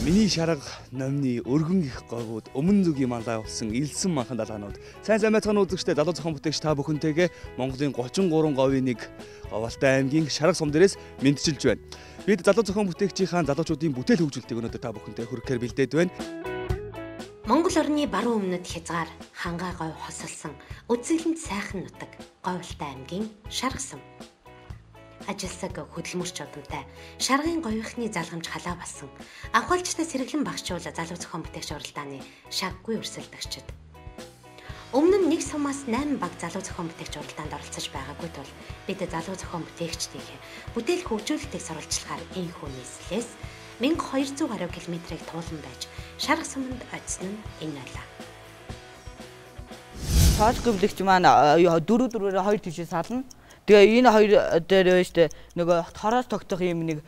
Миний шарга номны өргөн их говьуд өмнө зүгийн малаа болсон элсэн манхан далаанууд сайн байцгаана үзэгчдээ залуу зохион бүтээгч та бүхэнтэйгээ Монголын 33 говийн нэг Говьалтай аймгийн шарга сум дээрээс мэдчилж байна. Бид залуу зохион бүтээгчийн залуучуудын бүтээл хөгжүүлэлтийг өнөөдөр та бүхэнтэй хүргэхээр бэлдээд байна. Монгол орны баруун өмнөд хязгаар хангаа говь хосолсон үзэсгэлэнт сайхан нутаг Говьалтай аймгийн шарга сум. Ажилсаг хөдөлмөрч одонтой шаргын говийнхны залгамж халаа болсон авахалжтай сэргэлэн багшуул залуу зохион бүтээгч уралдааны шаггүй өрсөлдөгчд. Өмнө нь нэг сумаас 8 баг залуу зохион бүтээгч уралдаанд оролцож байгаагүй тул бид залуу зохион бүтээгчдийн бүтээл хөгжүүлэлтийг сурвалжлахаар энэхүү нийслэлээс 1200 гаруй километрийг туулан байж шарга суманд очсон нь энэ байлаа. Тоос гүвлэгч маань 4-2 тийшээ сална. Тэгээ энэ хоёр дээр өштэй нөгөө хороос тогтох юм нэг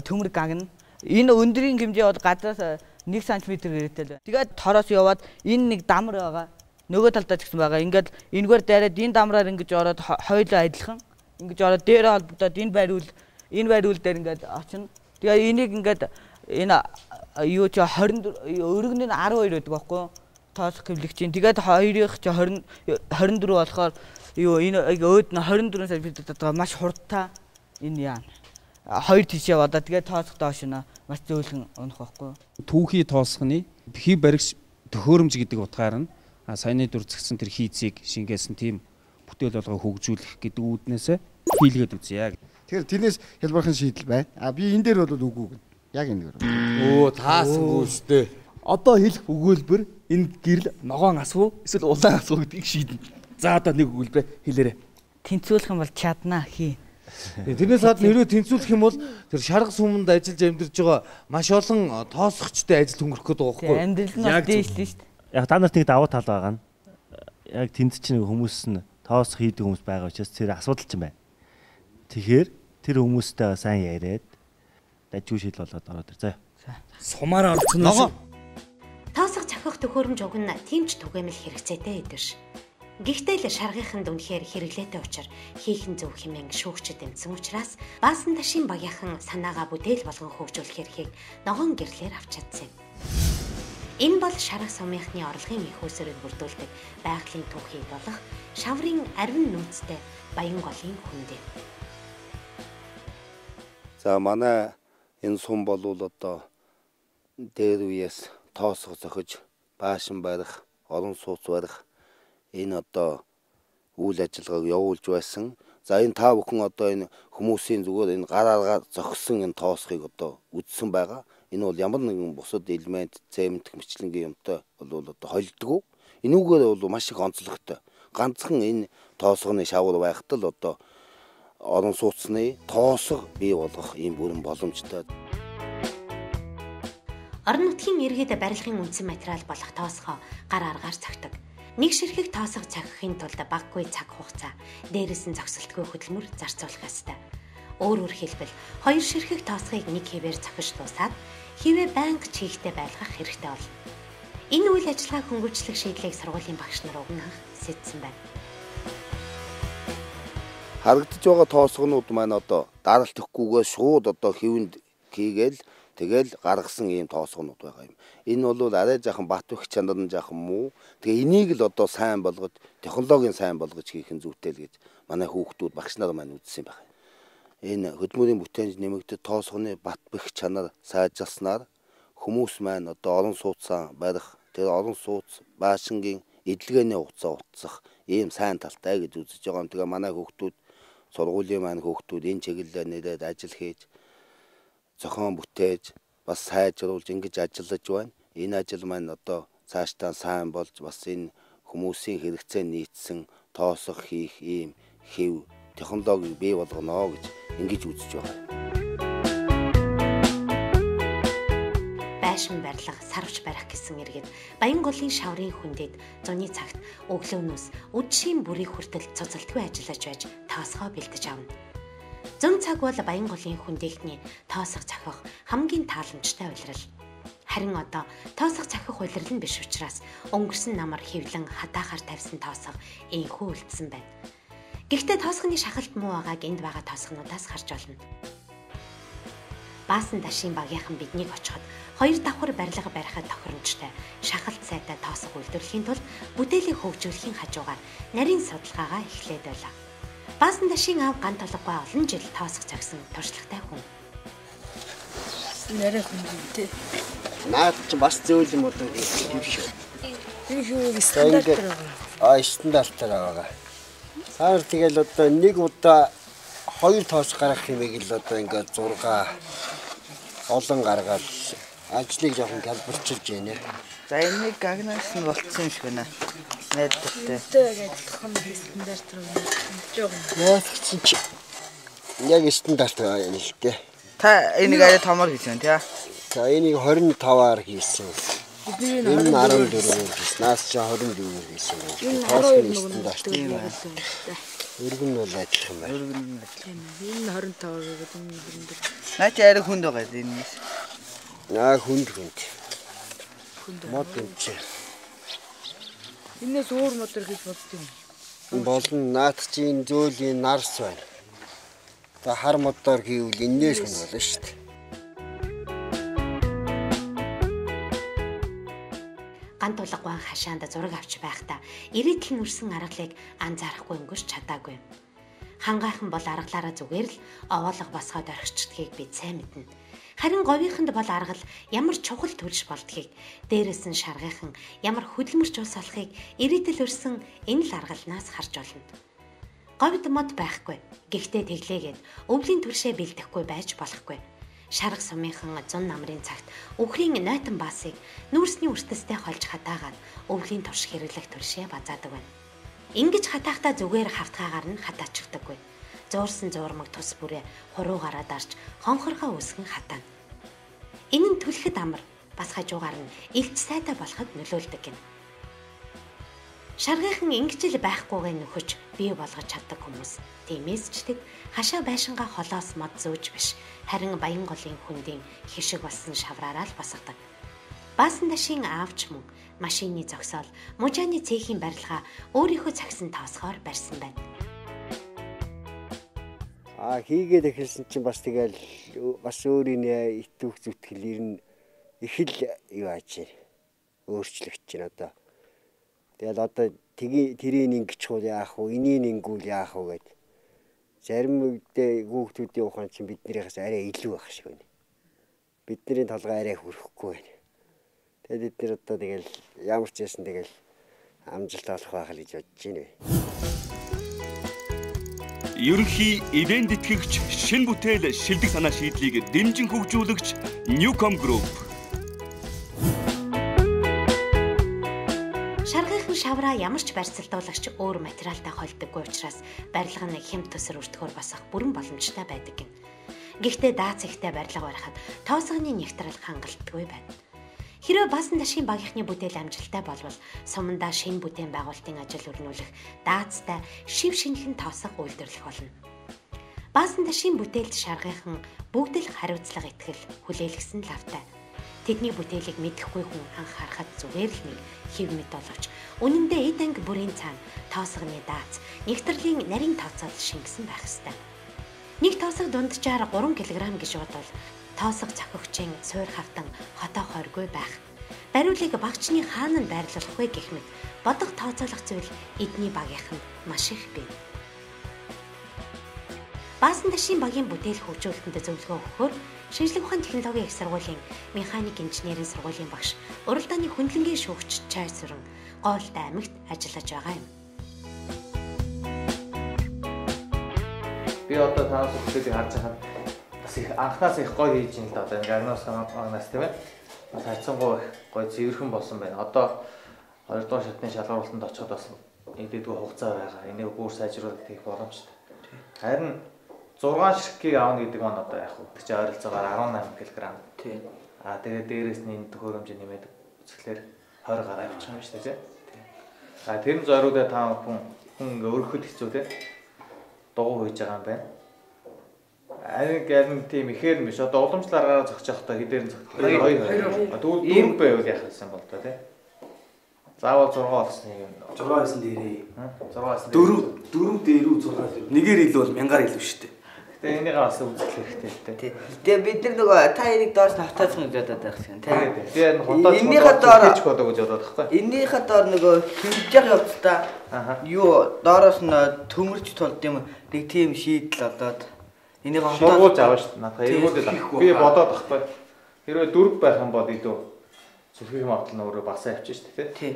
төмөр гагна. Энэ өндрийн хэмжээ бол гадраас 1 см ирээдтэй. Тэгээд хороос яваад энэ нэг дамар байгаа. Нөгөө талдаа ч гэсэн байгаа. Ингээд энэгээр дайраад энэ дамраар ингэж ороод хоёулаа адилхан. Ингэж ороод дээр холбогдоод энэ байр үйл дээр ингээд очино. Тэгээ энийг ингээд энэ юу ч 24 өргөн нь 12 байдаг байхгүй юу? Тоос гүвлэгчийн. Тэгээд хоёрын ч 24 болохоор юу энэ өөд нь 24 сар бид одоо маш хурдтай энэ яа. Хоёр тийшээ одоо тэгээд тоосох доош нь маш зөөлхөн унах байхгүй. Түүхий тоосхны хий баригч төхөөрөмж гэдэг утгаар нь саяны дүрцгсэн тэр хийцийг шингээсэн тийм бүтээл болгоо хөгжүүлэх гэдэг үүднээсээ хийлгээд үзье. Тэгэхээр тэрнээс хэлбэрхэн шийдэл байна. Би энэ дээр бол үгүй гэнэ. Яг энэ дээр. Таасангүй шүү дээ. Одоо хэлэх өгүүлбэр энэ гэрэл ногоон асуу эсвэл улаан асуу гэдгийг шийднэ. За одоо нэг өгүүлбэр хэлээрэй. Тэнцвүүлэх юм бол чаднаа хий. Тэрнээс гадна хэрвээ тэнцвүүлэх юм бол тэр шарга суманд ажиллаж амьдарч байгаа маш олон тоосгочтой ажил төнгөрөх гэдэг байгаа байхгүй юу? Амьдрал нь дээшлээ шүү дээ. Яг та нарт нэг давуу тал байгаа нь яг тэнд чинь хүмүүс нь тоос хийдэг хүмүүс байгаа учраас тэр асуудал ч юм байна. Тэгэхээр тэр хүмүүстэй сайн яриад дажгүй шийдэл болоод ороод ир заяа. Сумаар орцгоно. Тоосох цохих төхөөрөмж өгнө тимч түгээмэл хэрэгцээтэй эдэрш. Гэхдээ л шаргийнханд үнэхээр хэрэглээтэй учраас хийхэн зөв хэмээн шүүгчд эмсэн учраас баасан ташийн багийнхан санаагаа бүтээл болгон хөгжүүлэх эрхийг ногоон гэрлээр авч чадсан. Энэ бол шарга сумынхны орлогын их усрыг бүрдүүлдэг байгалийн түүхий болох шаврын арвин нүүцтэй баян голын хүндээ. За манай энэ сум бол одоо дээр үеэс тоосго зохиж баашин барих, орон сууц барих энэ одоо үйл ажиллагааг явуулж байсан. За энэ та бүхэн одоо энэ хүмүүсийн зүгээр энэ гараараа зогссон энэ тоосхыг одоо үдсэн байгаа. Энэ бол ямар нэгэн бусад элемент, цемент, мөчлөнгийн юмтай бол одоо холддог. Энүүгээр бол маш их онцлогтой. Ганцхан энэ тоосгоны шавар байхад л одоо орон сууцны тоосго бий болгох ийм бүрэн боломжтой. Орон нутгийн иргэд барилгын үндсэн материал болох тоосгоо гар аргаар цогтөг. Нэг ширхэг тоосго цохихын тулд баггүй цаг хугацаа, дээрээс нь зогсолтгүй хөдөлмөр зарцуулах ёстой. Өөрөөр хэлбэл, хоёр ширхэг тоосгыг нэг хэвээр цохиж дуусаад хэвээ байнга чийгтэй байлгах хэрэгтэй болно. Энэ үйл ажиллагааг хөнгөвчлөх шийдлийг сургуулийн багш нар өгнөх сэдсэн байна. Харагдаж байгаа тоосгонууд маань одоо даралт өгөхгүйгээр шууд одоо хэвэнд хийгээл тэгэл гаргасан ийм тоосгонууд байгаа юм. Энэ бол арай жаахан бат бөх чанар нь жаахан муу. Тэгээ энийг л одоо сайн болгож, технологийн сайн болгож хийх нь зүйтэй л гэж манай хүүхдүүд багш нар маань үзсэн байна. Энэ хөдөлмөрийн бүтээнж нэмэгдэж тоосгоны бат бөх чанар сайжирснаар хүмүүс маань одоо орон сууцаа барих, тэр орон сууц баашингийн эдлгээний хугацаа утсах ийм сайн талтай гэж үзэж байгаа юм. Тэгээ манай хүүхдүүд сургуулийн маань хүүхдүүд энэ чиглэлээр нэрээд ажил хийж зохион бүтээж бас сайжруулж ингэж ажиллаж байна. Энэ ажил маань одоо цаашдаа сайн болж бас энэ хүмүүсийн хэрэгцээ нийцсэн тоосох хийх ийм хэв технологиг бий болгоно гэж ингэж үзэж байгаа. Байшин барилга, сарвч барих гэсэн иргэд баян голын шаврын хүндэд зуны цагт өглөөнөөс үдшийн бүрийн хүртэл цуцалтгүй ажиллаж байж тоосгоо бэлдэж авна. Зун цаг бол баян голын хүндээхний тоосго цохих хамгийн тааламжтай улирал. Харин одоо тоосго цохих улирал нь биш учраас өнгөрсөн намар хэвлэн хатаахаар тавьсан тоосго энхүү үлдсэн байна. Гэхдээ тоосгоны шахалт муу байгааг энд байгаа тоосгонуудаас харж болно. Баасан дашийн багийнхан биднийг очиход 2 давхар барилга барихад тохиромжтой шахалт сайтай тоосго үйлдвэрлэхийн тулд бүтээлийг хөгжүүлэхийн хажуугаар нарийн судалгаагаа эхлээд байлаа. Баасан дашийн аав ган толгой олон жил тоосго цагсан туршлагатай хүн. Нэрээ хүн тий. Наад чи бас зөөл юм уу юм шүү. Тэр юу стандартаар байгаа. Стандартаар байгаа. Саар тэгэл одоо нэг удаа 2 тоос гаргах хэмээг л одоо ингээд 6 олон гаргаад ажлыг жоохон тайлбарчилж байна. За энэ гагнаас нь болцсон юм шиг байна. Найдвартай. Тэгээд хон стандартаар Яах чи яг стандарт байна л дээ. Та энийг арай томор хийсэн тий. За энийг 25-аар хийсэн. Энэ 14-ээр хийсэн. Наас чи 24-ээр хийсэн. Энэ 12 стандарт юм байна. Өргөн нь бол ажиллах юм байна. Өргөн нь ажиллах. Энэ 25 гэдэг энэ 24. Наач арай хүнд байгаа энэ. Наа хүнд. Мод юм чи. Энэс өөр мотор гэж бодсон юм. Болно наад чи энэ зөөлийн нарс байна. За хар мотор хийвэл энээс хүн болно шүү дээ. Ган тулгаан хашаанд зураг авч байхдаа ирээдл нүрсэн аргалыг анзаарахгүй өнгөрч чадаагүй. Хангайхан бол аргалаараа зүгээр л овоолго босгоод орхичдгийг бид сайн мэднэ. Харин говийнханд бол аргал ямар чухал төлж болдгийг, дээрээс нь шаргайхан ямар хөдөлмөрч ус болохыг ирээдл өрсөн энэ л аргалнаас харж болно. Говьд мод байхгүй. Гэхдээ тэглээгээд өвлийн түлшээ бэлдэхгүй байж болохгүй. Шарга сумынхан 100 намрын цагт өхрийн нойтон баасыг нүүрсний үртэстэй холж хатаагаад өвлийн турш хэрэглэх түлшээ базаадаг байна. Ингэж хатаахтаа зүгээр хавтгаагаар нь хатаачдаггүй. Зуурсан зуурмаг тус бүрээ хуруугаараа дарж хонхоргоо үсгэн хатаана. Энэ нь түлхэд амар бас хажуугаар нь илт сайтай болоход нөлөөлдөг юм. Шаргайхан ингэж л байхгүйгээ нөхөж бий болгож чаддаг хүмүүс. Тиймээс ч тэд хашаа байшингаа холоос мод зөөж биш, харин баян голын хүндийн хишиг болсон шавраараа л босгодог. Баасан дашийн аавч мөн машины зогсоол, мужааны цехийн барилгаа өөрийнхөө цагсан тоосгоор барьсан байна. Хийгээд эхэлсэн чинь бас тэгэл бас өөрийн итвэх зүтгэл ер нь их л юу ааж өөрчлөгдөж байна одоо. Тэгэл одоо тэрийг ингэж хул яах вэ? Энийг ингүүл яах вэ гэд. Зарим үедээ хүүхдүүдийн ухаан чинь биднийхээс арай илүү байх шиг байна. Бидний толгой арай хүрэхгүй байна. Тэгээд бид нэр одоо тэгэл ямар ч байсан тэгэл амжилт олох байх л гэж бодож байна. Ерөнхий ивент итгэгч, шин бүтээл, шилдэг санаа шийдлийг дэмжин хөгжүүлэгч Newcom Group. Шаргайхан шавраа ямар ч барьцалдуулагч өөр материалтай холддоггүй учраас барилга нь хямд төсөр өртгөөр босох бүрэн боломжтой байдаг юм. Гэхдээ дац ихтэй барилга барихад тоосгоны нэгтрэл хангалтгүй байна. Хэрвээ баасан дашийн багийнхны бүтээл амжилттай болвол сумандаа шинэ бүтээн байгуулалтын ажил өрнүүлэх даацтай шив шинхэн тоосго үйлдвэрлэх болно. Баасан дашийн бүтээлд шаргайхан бүгд л хариуцлага итгэл хүлээлгсэн лавтай. Тэдний бүтээлийг мэдэхгүй хүн анх харахад зүгээр л нэг хэв мэд боловч үнэндээ эд анги бүрийн цаана тоосгоны даац нэгтрлийн нарийн тооцоол шингэсэн байх ёстой. Нэг тоосго дунджаар 3 кг гэж бодвол тоосго цохигчийн суур хавтан хотоо хоргүй байх. Бариулыг багчны хаана нь байрлуулах вэ гэх мэт бодох тооцоолох зүйл эдний багийнх нь маш их бий. Баасан дашийн багийн бүтээл хөгжүүлэлтэнд зөвлөгөө өгөхөөр шинжлэх ухааны технологийн их сургуулийн механик инженерийн сургуулийн багш уралдааны хөндлөнгийн шүүгч Чайсүрэн Говьлтай аймагт ажиллаж байгаа юм. Би одоо танаас бүтээлийг харж байгаа бас их анхнаас их гоё хийж ин л да одоо энэ агнаас тийм ээ. Бас хайцсангуй гоё цэвэрхэн болсон байна. Одоо 2 дугаар шатны шалгуулалтанд очиход бас эдээдгүй хугацаа байгаа. Энийг бүр сайжруулах хийх боломжтой. Харин 6 ширхгийг аавна гэдэг нь одоо яах вэ? Тэг чи ойролцоогоор 18 кг. Тийм. Тэгээд дээрээс нь энэ төхөөрөмж нэмээд үзэхлээр 20 гараа явчих юм шүү дээ. Тийм. Тэр нь зориудаа та хүн ингээ өргөхөд хэцүү тийм. Дугуй хийж байгаа юм байна. Харин тийм ихээр биш. Одоо уламжлаараа зогсож явахдаа хідээр нь зогсох. 2 дүүр байвал яах гэсэн бол тоо тийм. Заавал 6 болсныг юм. 6 байсан дээрээ. 6 байсан. 4 дээрүү 6. Нэгээр илүү бол 1000-аар илүү шүү дээ. Тэгээ энийг бас үзэх хэрэгтэй тий. Тэгээ бид нар нөгөө та энийг доош тавтаацсан гэж бодоод байх шин тий. Би энэ хотооч хийж болоо гэж бодоод байхгүй. Энийхээ доор нөгөө хэмжих явцдаа юу доороос нь төмөрч тулд юм нэг тийм шийдэл болоод энийг шургуулж аваа шүү дээ. Надаа эргүүлээд авах. Би бодоод байхгүй. Хэрвээ дөрөв байх юм бол илүү зүрхийн магадлал нь өөрөө басаа авчих шүү дээ тий.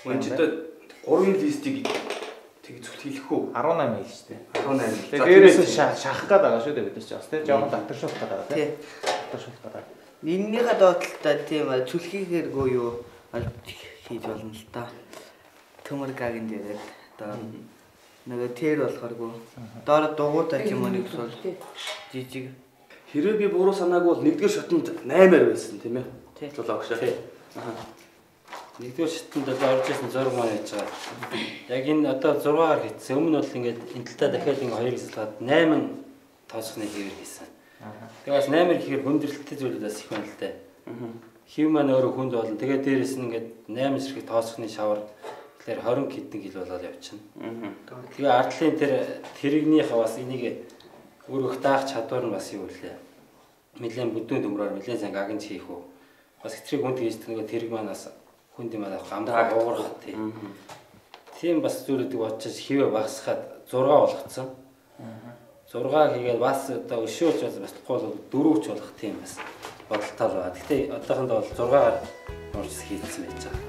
Өнчөд 3 листийг тэг зүтгэх үү? 18 хэл шүү дээ. 18. Тэгээ дээрээс шахах гээд байгаа шүү дээ бид нар ч бас тий. Жохон татваршуулах гээд байгаа тий. Татваршуулах гээд байгаа. Эннийхээ доотлолтой тийм зүлхийхэргүй юу хийж болно л та. Төмөр гагийн дээрээ одоо нөгөө тэр болохооргүй. Доор дугуйтай юм уу нэг бол жижиг. Хэрвээ би буруу санаагүй бол 1-р шатнд 8-аар байсан тийм ээ. Тий. Зулаагш. Нэгдүгээр шатнд одоо орж ирсэн 6 маань яж байгаа. Яг энэ одоо 6-аар хийсэн. Өмнө нь бол ингээд энэ талаа дахиад ингээд 2 хэсэлгээд 8 тоосхны хэвээр хийсэн. Тэгээ бас 8-аар хийхээр хүндрэлттэй зүйл бас их байна л дээ. Хив маань өөрөө хүнд болно. Тэгээ дээрээс нь ингээд 8 зэрэг тоосхны шавар тэгэхээр 20 хэдэн кг болоод явчихна. Тэгээ ардлын тэр тэрэгнийхээ бас энийг өргөх даах чадвар нь бас юу вэ? Нэлээд бүдүүн төмрөөр нэлээд сайн гагнж хийх үү. Бас хэтрийг хүнд хийж нөгөө тэрэг маань бас хүнд юм аа гамдаа уурах тийм. Тийм бас зүйлүүдийг бодчих хивээ багасгаад 6 болгоцсон. 6 хийгээд бас одоо өшөөлж бас болохгүй 4-ч болох тийм бас бодолтой байгаа. Гэхдээ одоохондоо бол 6-аар нуурч хийцсэн байж байгаа.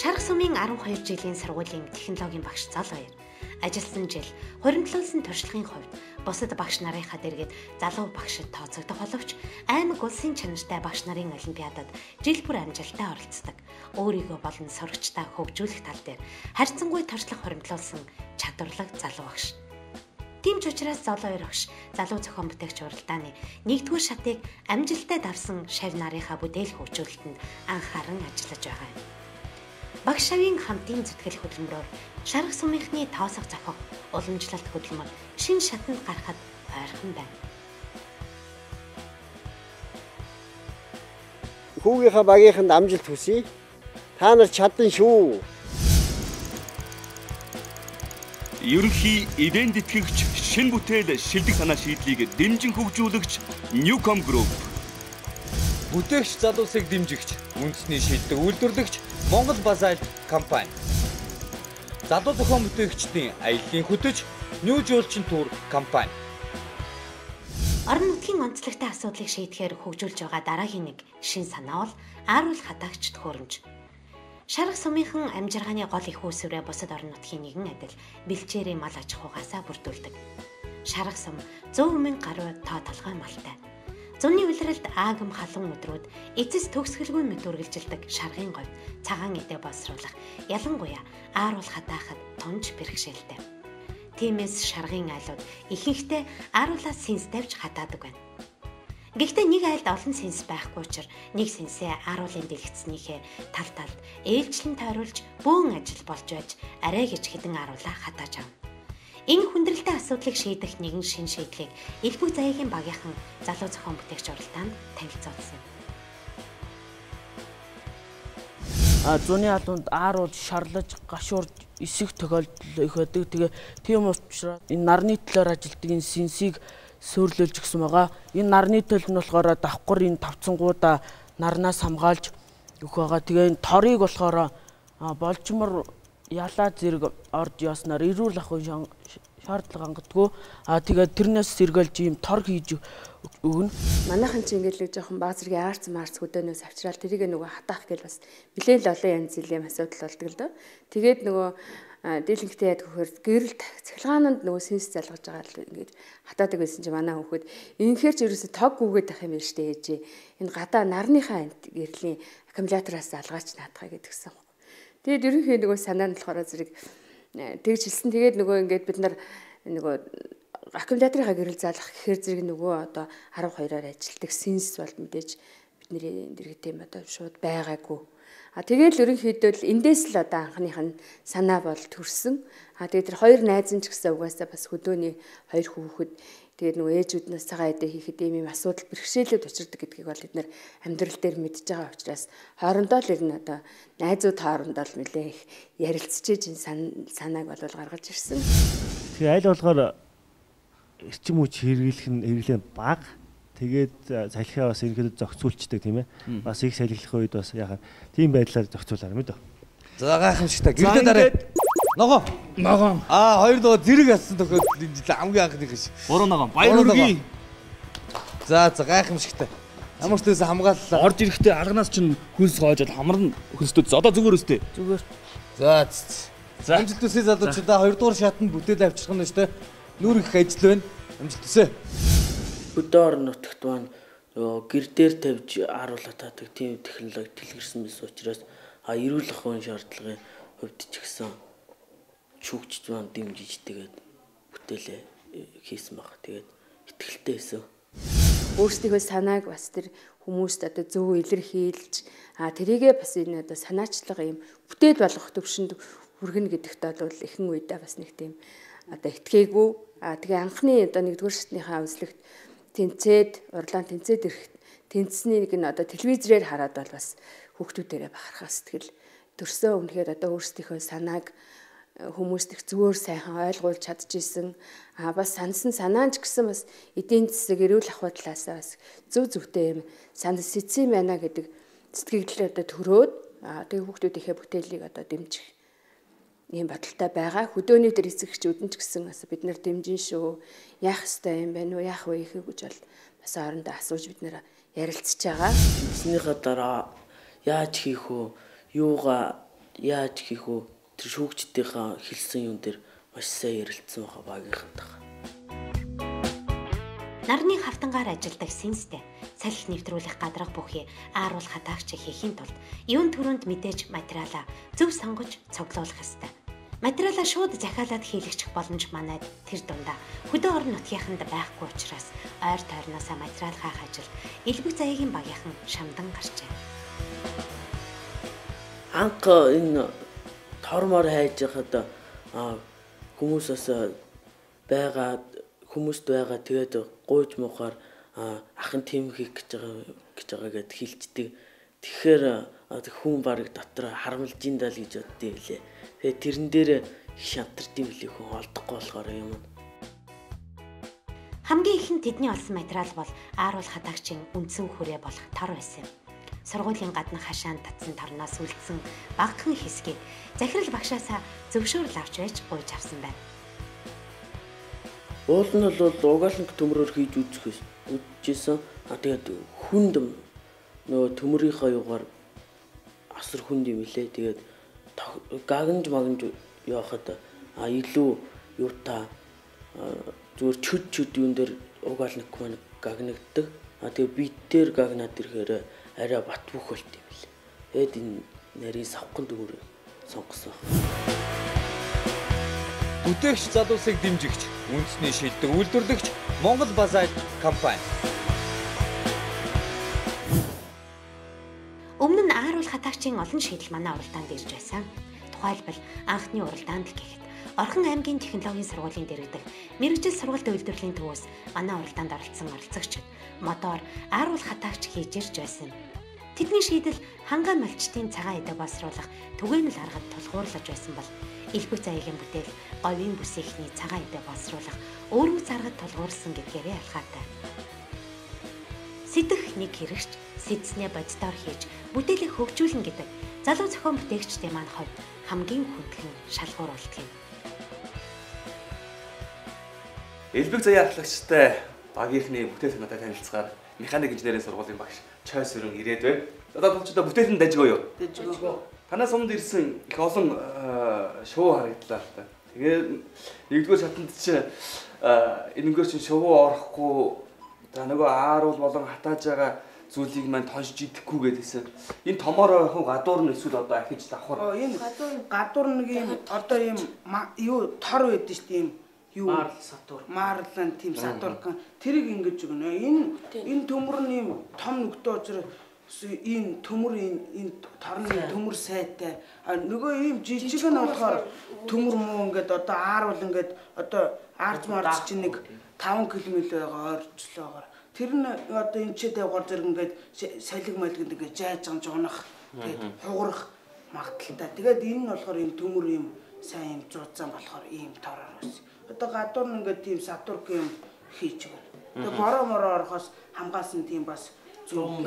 Шарх сумын 12 жилийн сургуулийн технологийн багш Зол баяр ажилласан жил хуримтлуулсан туршлагын хувьд бусад багш нарынхаа дэргэд залуу багшид тооцогдох боловч аймаг улсын чанартай багш нарын олимпиадад жил бүр амжилттай оролцдог. Өөрийгөө болон сурагчдаа хөгжүүлэх тал дээр харьцангуй туршлага хуримтлуулсан чадварлаг залуу багш. Тийм ч учраас Зол баяр багш залуу зохион бүтээгч уралдааны 1-р шатыг амжилттай давсан шавь нарынхаа бүтээл хөгжүүлэлтэнд анхааран ажиллаж байгаа юм. Багш шавийн хамтын зүтгэл хөтөлмөрөөр Шарх сумынхны тоосох зохиог уламжлалт хөтөлмөр шин шатанд гарахад ойрхон байна. Хүүгийнхаа багийнханд амжилт хүсье. Та нар чадсан шүү. Ерөнхий эвент тэтгэгч шин бүтээл шилдэг санаа шийдлийг дэмжин хөгжүүлэгч Newcom Group. Бүтээгч залуусыг дэмжигч, үндэсний шийддэг үйлдвэрлэгч Монгол Базальт компани. Залуу зохион бүтээгчдийн аяллаа хөтөж New Жуулчин тур компани. Орон нутгийн онцлогтой асуудлыг шийдэхээр хөгжүүлж байгаа дараагийн нэг шин санаа бол ааруул хатаагч төхөөрөмж. Шарх сумынхан амжиргааны гол их үүсвэрээ бусад орон нутгийн нэгэн адил бэлчээрийн мал аж ахуйгаасаа бүрдүүлдэг. Шарх сум 100% гаруй тоо толгой малтай. Зуны улиралд аагам халуун өдрүүд эцэс төгсгөлгүй мэт үргэлжилдэг шаргын говь цагаан эдээ боловсруулах ялангуяа ааруул хатаахад тунж бэрхшээлтэй. Тиймээс шаргын айлууд ихэнхдээ ааруулаас сэнс тавьж хатаадаг байна. Гэхдээ нэг айлд олон сэнс байхгүй учраас нэг сэнсээ ааруулын дэлгэцснийхээ тал талд ээлжлэн тойруулж бөөн ажил болж байж арай гэж хідэн ааруулаа хатааж авна. Энэ хүндрэлтэй асуудлыг шийдэх нэгэн шин шийдлийг Элбэг заяагийн багийнхан залуу зохион бүтээгч уралдаанд танилцуулсан юм. Зуны алуунд ааруул шарлаж, гашуурж, эсэх тохиолдол их байдаг. Тэгээ тийм учраас энэ нарны талаар ажилтдаг энэ сэнсийг сөрлүүлж гисэн байгаа. Энэ нарны төл нь болохоор давхар энэ тавцангуудаа нарнаас хамгаалж өгөх байгаа. Тэгээ энэ торыг болохоор болчмор ялаа зэрэг орж яснаар эрүүл ахуйн шаардлага хангадгүй. Тэгээд тэрнээс сэргээлж ийм тор хийж өгнө. Манайхан ч ингээд л жоохон баг зэргийн аарц хөдөөнөөс авчраал тэрийг нөгөө хатаах гэж бас нэлээд л олон янз бүрийн асуудал болдог л доо. Тэгээд нөгөө дийлэнхтэй яд гэхээр гэрэлт цахилгаананд нөгөө сэнс залгаж байгаа л ингээд хатаадаг байсан чи манай хүүхэд инхээр ч ерөөсө тог гүгээд ах юм биш дээ ээжээ. Энэ гадаа нарныхаа гэрлийн аккумулятораас залгаач наадхаа гэдгсэн. Тэгээд ерөнхийдөө нөгөө санаа нь болохоор зэрэг тэгж хэлсэн. Тэгээд нөгөө ингээд бид нар нөгөө аккумуляторынхаа гэрэл заалгах гэхээр зэрэг нөгөө одоо 12-аар ажилтдаг сэнс бол мэдээж бидний дэргэд юм одоо шууд байгаагүй. Тэгээл ерөнхийдөө л эндээс л одоо анхных нь санаа бол төрсөн. Тэгээд тэр хоёр найз нь ч гэсэн угаасаа бас хөдөөний хоёр хүүхэд тэгээд нөгөө ээжүүднээс цагаан эдэ хийхэд ийм асуудал бэрхшээлүүд учирдаг гэдгийг бол бид нэр амьдрал дээр мэдж байгаа учраас хоорондоо л ер нь одоо найзууд хоорондоо л нэлээ их ярилцчихэж энэ санааг бол гаргаж ирсэн. Тэгээ аль болохоор эрчим хүч хэрэглэх нь бага. Тэгээд салхиа бас ерөнхийдөө зохицуулчдаг тийм ээ. Бас их салхилах үед бас яхаа тийм байдлаар зохицуулаар мэд. За гайхамшигтай. Гэрдээ дараа. Ногоо. Хоёр нөгөө зэрэг алсан тохиолдол энэ жил хамгийн анхных ш. Буруу ногоо. Баяр хүргэе. За гайхамшигтай. Ямар ч төс хамгааллаа. Орж ирэхдээ алганаас чинь хөлс гоожод хамар нь хөлсдөд. Одоо зүгээр өстэй. Зүгээр. За. Амжилт төсөө залуучуудаа 2 дугаар шатанд бүтээл авчих нь шүү дээ. Нүүр их ажил байна. Амжилт төсөө. Өдөр нутагт маань гэр дээр тавьж харуулаад таадаг тийм технологи дэлгэрсэн байсан учраас эрүүл ахуйн шаардлагын хувьд ч гэсэн шүүгчд маань дэмжиж тэгээд бүтээлээ хийсэн баг. Тэгээд итгэлтэй байсан. Өөрсдийнхөө санааг бас тэр хүмүүст одоо зөв илэрхийлж тэрийгээ бас энэ одоо санаачлага юм бүтээл болгох төвшөнд хүргэнэ гэдэгт бол ихэнх үедээ бас нэг тийм одоо итгээгүй. Тэгээ анхны одоо 1-р шатныхаа үзлэгт тэнцээд урлаан тэнцээд ирэх тэнцснийг нь одоо телевизээр хараад бол бас хүүхдүүдээрээ бахархаа сэтгэл төрсөн. Үнэхээр одоо өөрсдийнхөө санааг хүмүүст их зөвөр сайхан ойлгуулж чадчихсэн. Бас сансан санаанч гэсэн бас эдийн засаг эрүүл ахуй талаасаа бас зөвхтэй юм санал сэцсэн байна гэдэг сэтгэгдлээ одоо төрөөд тэгээ хүүхдүүдийнхээ бүтээлийг одоо дэмжих ийм бодолтой байгаа. Хөдөөний дээр эцэгчүүд нь ч гэсэн бас бид нар дэмжин шүү. Яах ёстой юм бэ? Яах вэ ихэ гэж бол бас орондоо асууж бид нэр ярилцж байгаа. Тэснийхаа дараа яаж хийх вэ? Юугаа яаж хийх вэ? Тэр шүүгчдийнхаа хэлсэн юм дээр маш сайн ярилцсан байгаа багийнхантайгаа. Нарны хавтангаар ажилладаг синстэй салхи нэвтрүүлэх гадрах бүхий ааруул хатаагч хийхийн тулд юун төрөнд мэдээж материалаа зөв сонгож цуглуулах ёстой. Материалаа шууд захиалаад хийлгэх боломж манайд тэр дундаа хөдөө орон нутгийнханд байхгүй учраас ойр тойрноосоо материал хаах ажил элбэг заяагийн багийнхан шамдан гарчээ. Анх энэ тормоор хайж хахад хүмүүсээс хүмүүст байгаа тэгээд гуйж муухаар ахын тийм хийх гэж байгаа гэд хэлцдэг. Тэгэхээр хүн барыг дотор харамлж индал гэж боддөө лээ. Тэгээд тэрэн дээр их шантард юм лээ хүн олдохгүй болохоор юм. Хамгийн ихэнд тэдний олсон материал бол ааруул хатаагчийн үндсэн хүрээ болох тор байсан юм. Сургуулийн гаднах хашаанд татсан торноос үлдсэн багахан хэсгийг захирал багшаасаа зөвшөөрөл авч байж гуйж авсан байна. Уул нь бол угаалнг төмрөөр хийж үзчихсэн. Тэгээд хүнд нөгөө төмрийнхаа югаар асар хүнд юм лээ. Тэгээд гагнж явахад илүү юутай зүгээр чөд юун дээр угаалнг маань гагнагддаг. Тэгээд бит дээр гагнаад ирэхээр арай бат бөх болт юм лээ. Эд энэ нарийн савхан дүүр сонгосон. Бүтээгч залуусыг дэмжигч, үндэсний шилдэг үйлдвэрлэгч Монгол Базальт компани. Өмнө нь ааруул хатаагчийн олон шийдэл манай уралдаанд ирж байсан. Тухайлбал анхны уралдаанд гэхэд Орхон аймгийн технологийн сургуулийн дэргэдэх мэргэжил сургалт үйлдвэрлэлийн төвөөс манай уралдаанд оролцсон оролцогчид мотор ааруул хатаагч хийж ирж байсан. Тэдний шийдэл хангаа малчтын цагаан эдэг боловсруулах түгээнэл аргад тулгуурлаж байсан бол элбэг заяагийн бүтээл говийн бүсийнхний цагаан эдэг боловсруулах өөрмөц аргад тулгуурласан гэдгээрээ ялгаатай. Сэдэх нэг хэрэгч сэдснээ боддоор хийж бүтээлийг хөгжүүлнэ гэдэг залуу зохион бүтээгчдийн маань хувьд хамгийн хүндхэн шалгуур болтгоо. Элбэг заяа ахлагчтай багийнхны бүтээл санаатай танилцгаар механик инженерийн сургуулийн багш Чойс Өрөн ирээд байна. Одоо бүгдээ бүтээл нь дажгүй юу? Дажгүй. Танаас өмнө ирсэн их олон шоу харагдлаа л та. Тэгээд нэгдүгээр шатанд чи энэгээр чи шоу орохгүй за нөгөө ааруул болон хатааж байгаа зүйлийг маань тоншиж идэхгүй гэдээсэн. Энэ томоор хуу гадуур нь эсвэл одоо ахиж давхар. Энэ гадуур нэг юм одоо юм юу тор байдсан шүү дээ юм. Юу маарлан тийм сатуркан тэрийг ингэж өгнө. Энэ төмөр нь юм том нүгтэй учраас энэ төмөр энэ торны төмөр сайтай. Нөгөө ийм жижиг нь болохоор төмөр муу ингээд одоо ааруул ингээд одоо аарч марч чинь нэг 5 км байгаа ойрчлоогоор. Тэр нь одоо энэ ч дэвгар зэрэг ингээд салхи малгинд ингээд жайж унах тэгээд хугарах магадaltaй. Тэгээд энэ нь болохоор энэ төмөр ийм сайн юм зузаан болохоор ийм тороор ус. одоо гадуур нь ингээд тийм сатурк юм хийж байгаа. Тэгээ бороо мороо орохоос хамгаалсан тийм бас зөв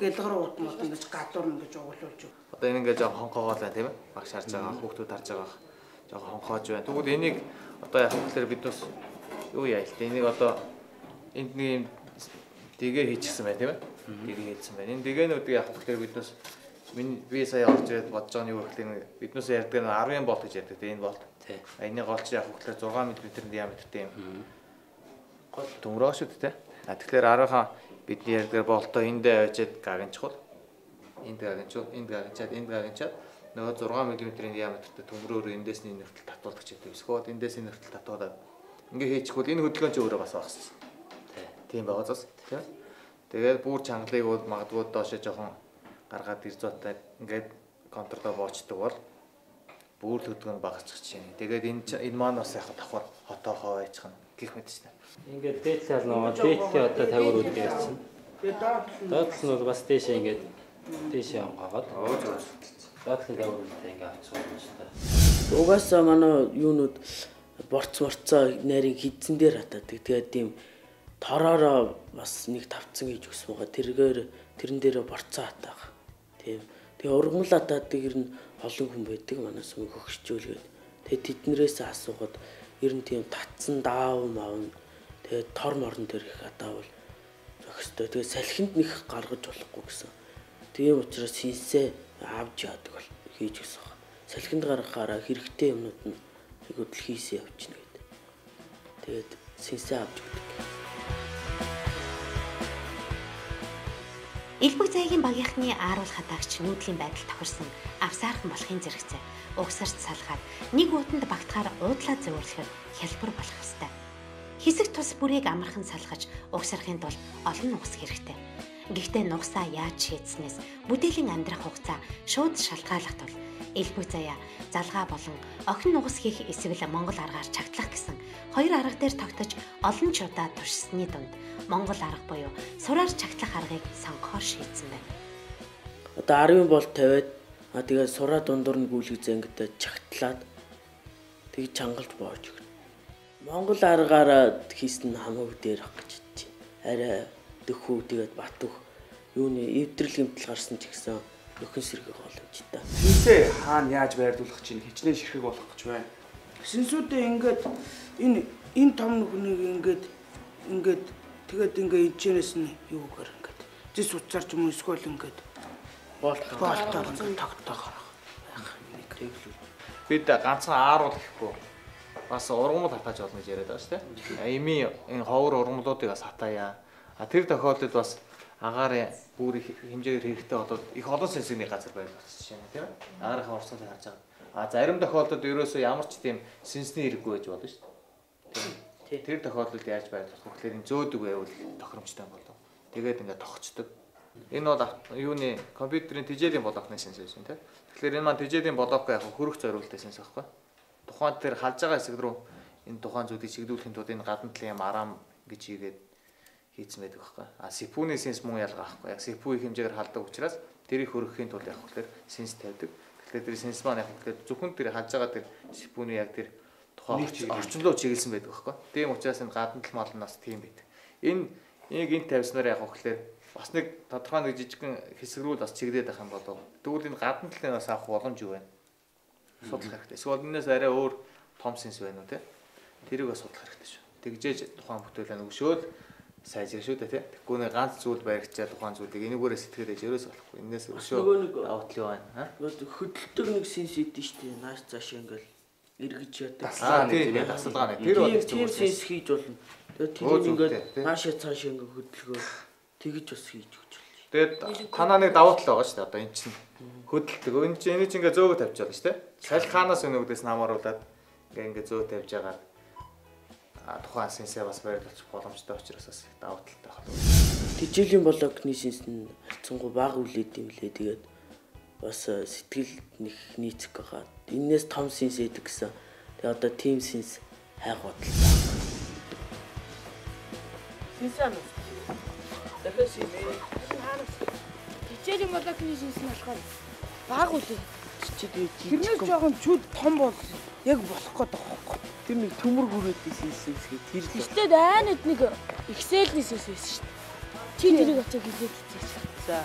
гэлгэр уутмууд ингэж гадуур нь ингэж угуулж юу. Одоо энэ ингээд жоо хонхоогоо л тийм ээ. Багш харж байгаа, хүүхдүүд харж байгаа. Жоо хонхоож байна. Тэгвэл энийг одоо яг хэлэхээр бид бас юу яа л энийг одоо энд нэг юм дэгээ хийчихсэн байна тийм ээ. Дэгээ хийсэн байна. Энэ дэгээнүүдийг яг хэлэхээр бид бас би сая орж ирээд бодож байгаа нь юу гэхээр биднээс ярьдаг нь 10 болт гэж ярьдаг тийм энэ болт. Энийг олж яг хэлэхээр 6 м-ийн диаметртэй юм. Гол төмрөө шүү дээ. Тэгэхээр 10-аа бидний ярьдаг болтоо эндээ авчиад гагнчихвол энд гагнчвал энд гагнчаад нөгөө 6 м-ийн диаметртэй төмрөөр эндээс нь нэртэл татуулдаг ч гэдэг. Эсвэл эндээс нь нэртэл татуулаад ингээ хийчихвэл энэ хөдөлгөөн ч өөрөө бас багс. Тийм байгаа зүс. Тэгээд бүр чангалыг бол магадгүй доошоо жоохон гаргаад ирзуутай ингээд контролоо боочдөг бол бүр хөдөлгөөн багасчих чинь. Тэгээд энэ маань бас яг давхар хотоохоо байцхан гэх мэт чинь. Ингээд дээдлээ нөгөө дээдлийн одоо 50 рүү ярьсан. Доотлол нь бол бас дээшээ ингээд дээшээ хаагаад. Доотлол 50 рүү ингээд авчихсан юм шиг та. Угаасаа манай юунууд борцоо нарийн хидсэн дээр хатаадаг. Тэгээд тийм тороороо бас нэг тавцсан гэж өссөн байгаа. Тэрэн дээр борцоо хатаага. Тийм. Тэгээ ургамал хатаадаг ер нь олон хүн байдаг манаас өмнө хөгшчүүлгээд. Тэгээ тэднэрээс асуухад ер нь тийм татсан даав маав. Тэгээ тор морон дээр их хатаавал зохистой. Тэгээ салхинд нэг гаргаж болохгүй гэсэн. Тийм учраас хийсээ авч яадаг бол хийж өгсөн байна. Салхинд гаргахаараа хэрэгтэй юмнууд нь тэгвэл хийсээ явчихна гэдэг. Тэгээд синсээ авч өгдөг. Элбэг зайгийн багийнхны ааруул хатаагч нүүдлийн байдал тохирсон авсаархан болохын зэрэгцээ угсарч салгаад нэг уутанд багтахаар уудлаа зөвөрлөхөөр хялбар болох ёстой. Хэсэг тус бүрийг амархан салгаж угсарахын тулд олон нугас хэрэгтэй. Гэхдээ нугасаа яаж шийдснээс бүдээлийн амьдрах хугацаа шууд шалтгааллах тул элбэг заяа залгаа болон охин нугас хийх эсвэл Монгол аргаар чагтлах гэсэн хоёр арга дээр тогтож олон ч удаа туршсны дунд Монгол арга буюу сураар чагтлах аргыг сонгохоор шийдсэн байна. Одоо 10 болт тавиад тэгээд сураа дундуур нь гүйлгэж зангидаа чагтлаад тэгээд чангалж боож өгнө. Монгол аргаараа хийсэн нь хамаагүй дээрх гэж бодож байна. Арай дөхөө тэгээд батөх юуны эвдрэл гэмтэл гарсан ч гэсэн нөхөн сэргийг боломжтой. Хинсээ хаана яаж байрлуулах чинь хичнээн ширхэг болох гэж байна. Синсүүдээ ингээд энэ том нүхнийг ингээд тэгээд ингээд ичнээс нь юу гэр ингээд зис уцаар ч юм уу эсвэл ингээд болтоор ингээд тогтоохоор байх нэг тэглүү. Бид ганцхан ааруул гэхгүй бас ургамал хатааж болно гэж яриад байгаа шүү дээ. Эми энэ ховор ургамлуудыг бас хатаая. Тэр тохиолдолд бас агаар бүр их хэмжээгээр хэрэгтэй болоод их олон сэнсний газар байлгуулсан жишээ нь тийм ээ. Агаарынхаа урсгалыг харж байгаа. Зарим тохиолдолд ерөөсөө ямар ч тийм сэнсний хэрэггүй байж болно шүү дээ. Тэр тохиолдолд яаж байлгуулах вэ гэхээр зөөдөг байвал тохиромжтой болов. Тэгээд ингээд тогтцдог. Энэ бол юуны компьютерийн тижээлийн блокны сэнс байсан тийм. Тэгэхээр энэ маань тижээлийн блок яг хөрөх зориулттай сэнс байхгүй. Тухайн тэр халж байгаа хэсэг рүү энэ тухайн зүйлийг чиглүүлэхийн тулд энэ гадна талын юм арам гэж хийгээд хийцэн байдаг байхгүй. Сипүүний сенс мөн ялгаа байхгүй. Яг сипүү их хэмжээгээр халдаг учраас тэрийг хөрөхийн тулд яг тэгэхээр сенс тавьдаг. Тэгэхээр тэр сенс маань яг тэгэхээр зөвхөн тэр халж байгаа тэр сипүүний яг тэр тухайн орчнолоо чиглэсэн байдаг байхгүй. Тийм учраас энэ гадна тал мал нь бас тийм байдаг. Энийг энд тавьснаар яг тэгэхээр бас нэг тодорхой нэг жижигхэн хэсэг рүү бас чиглээд байх юм болов. Тэгвэл энэ гадна талаас авах боломж юу вэ? Судлах хэрэгтэй. Эсвэл энэс арай өөр том сенс байна уу те? Тэрийг бас судлах хэрэгтэй шүү. Тэгжээж тухайн бүтээлээ өгшөөл сайжрах шүү дээ тий. Тэгэхгүй нэг ганц зүйл баригчаад тухайн зүйлийг энэгээрээ сэтгэлээд яж ерөөс болохгүй. Энээс өшөө давтлын байна. Хөдөлтөг нэг сенс идэв шүү дээ. Нааш цааш ингээл эргэж яадаг. Тийм дасалгаа нэг. Тэр бол тийм сенс хийж болно. Тэгээд тэр ингээд наашаа цааш ингээ хөдөлгөө тэгж бас хийж өгч болно. Тэгээд танаа нэг давуу тал байгаа шүү дээ. Одоо эн чинь хөдөлтөг. Энэ чинь ингээ зөөгө тавьчихвал шүү дээ. Салхи хаанаас өнөөгдөөс намааруулаад ингээ зөө тавьж байгаа тухайн сенсээ бас байрлуулах боломжтой учраас бас давуу талтай байна. Тижээлийн блокны сенс нь харьцангуй бага үлээд юм лээ. Тэгээд бас сэтгэл нэг нийцэх байгаа. Энээс том сенс эдэг гэсэн. Тэгээд одоо тим сенс хайх бодлоо. Сенсаа нь. Тэгэхээр симээ. Тижээлийн блокны сенс нь болохоор бага үлээ. тэрнээс жоохон чүд том бол яг болох гэдэг байхгүй. Тэр нэг төмөр хүрээдээс хийсээ тэр л. Тэгтээ айнад нэг Excel-ээс байсан шүү дээ. Чи тэрийг очиж хэлээд хийчихсэн. За.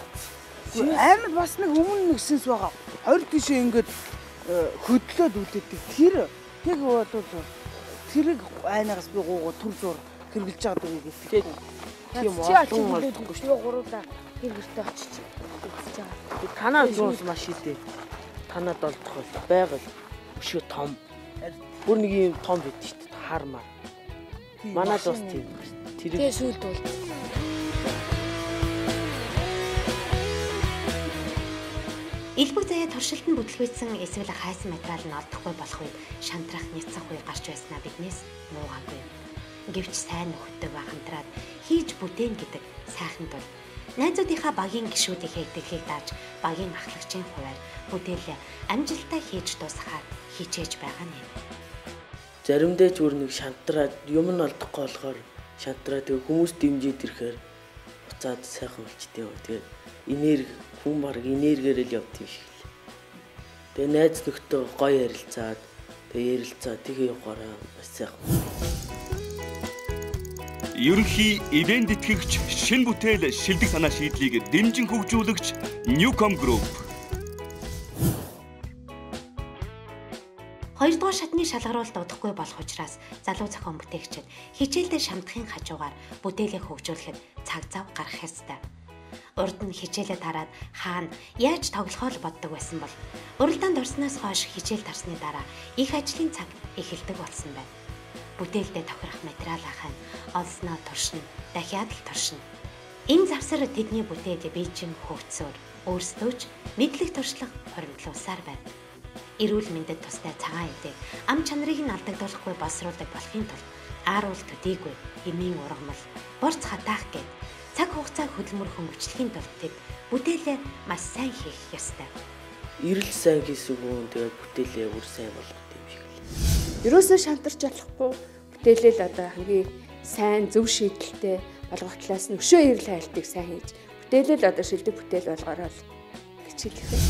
Амар бас нэг өмнө нэг сенс байгаа. Хоёр тишээ ингээд хөдлөөд үлдээдэг. Тэр яг бодвол тэрийг айнагаас би гуугаа төр зур хэрглэж байгаа даа гэдэг. Тийм олон болдоггүй шүү. Гуруулаа хэрэгэртээ очиж үзэж байгаа. Танаа зуус маш идэ. Танаад олдох бол байгаль өшөө том. Бүр нэг юм том байд шүү дээ. Хармаар. Манад бас тийм. Тэр сүлд бол Элбэг заяа туршилтанд бүтлгүйсэн эсвэл хайсан материал нь олдохгүй болох үед шантрах няцах үе гарч байснаа биднээс нуугаагүй. Гэвч сайн нөхөдтэйгээ хамтраад хийж бүтээн гэдэг сайхан тул найзуудынхаа багийн гишүүдийнхээ итгэлийг дааж багийн ахлагчийн хуваар бүтээлээ амжилттай хийж дуусгахаар хичээж байгаа нь. Заримдаа ч бүр нэг шантраад юм нь олдохгүй болохоор шантраад хүмүүс дэмжиж ирэхээр буцаад сайхан болчтой. Тэгээд энерги хүн баг энергиэр л явт юм шиг л. Тэгээ найз нөхдөд гоё ярилцаад тэгээ ярилцаа тэгээ явахаараа бас сайхан. Ерөнхий ивент тэтгэгч, шинэ бүтээл шилдэг санаа шийдлийг дэмжин хөгжүүлэгч Newcom Group. Хоёрдугаар шатны шалгаруулалт удахгүй болох учраас залуу зохион бүтээгчид хичээлдээ шамдахын хажуугаар бүтээлээ хөгжүүлэхэд цаг зав гаргах ёстой. Урд нь хичээлээ тараад хаана яаж тоглохоо л боддог байсан бол уралдаанд орсноос хойш хичээл тарсны дараа их ажлын цаг эхэлдэг болсон байна. Бүтээлдээ тохирох материал ахын олсноо туршина, дахиад л туршина. Энэ завсар тэдний бүтээлд бийжин хөгцсөөр өөрсдөө ч мэдлэг туршлага хоримтлуулсаар байна. Эрүүл мэндэд тустай цагаан эдэг ам чанарыг нь алдагдуулахгүй боловсруулдаг болохын тулд ааруул төдийгүй эмийн ургамал борц хатаах гэд цаг хугацаа хөдөлмөр хөнгөчлөхийн тулд тэд бүтээлээ маш сайн хийх ёстой. Ирэл сайн хийсэг үн тэгээд бүтээлээ бүр сайн болгох юм шиг л. Ерөөсөө шантарч болохгүй бүтээлээ л одоо хамгийн сайн зөв шийдэлтэй болгох талаас нь өшөө эрэл хайлтыг сайн хийж бүтээлээ л одоо шилдэг бүтээл болгороо л гэж хэлэх юм.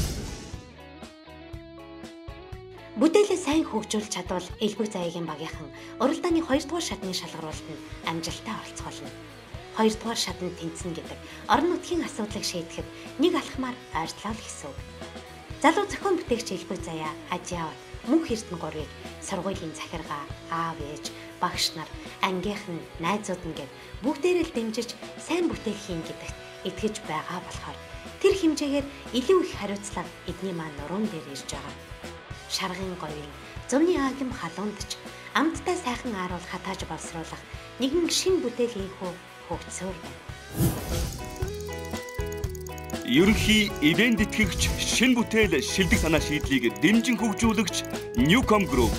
Бүтээлээ сайн хөгжүүлж чадвал элбэг заяагийн багийнхан уралдааны 2 дугаар шатны шалгаруулалтанд амжилттай оролцоолно. 2 дугаар шатанд тэнцэнэ гэдэг орон нутгийн асуудлыг шийдэхэд нэг алхмаар ойртлоо гэсэн үг. Залуу зохион бүтээгч элбэг заяа Ажиавар мөнх эрдэнэ гурвыг сургуулийн захиргаа, аав ээж, багш нар, ангийнхан, найзууд нэгэд бүгдээрээ л дэмжиж сайн бүтээл хийн гэдэгт итгэж байгаа болохоор тэр хэмжээгээр илүү их хариуцлага эдний маань нуруунд дээр ирж байгаа. Шаргын говийн зуны аагим халуундч амттай сайхан ааруул хатааж боловсруулах нэгэн шинэ бүтээл хийх хөгцсөөр байна. Ерөнхий ивент тэтгэгч, шинэ бүтээл шилдэг санаа шийдлийг дэмжин хөгжүүлэгч Newcom Group.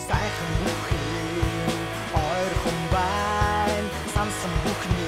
Сайхан бүхэн ойрхон байна, сансан бүхний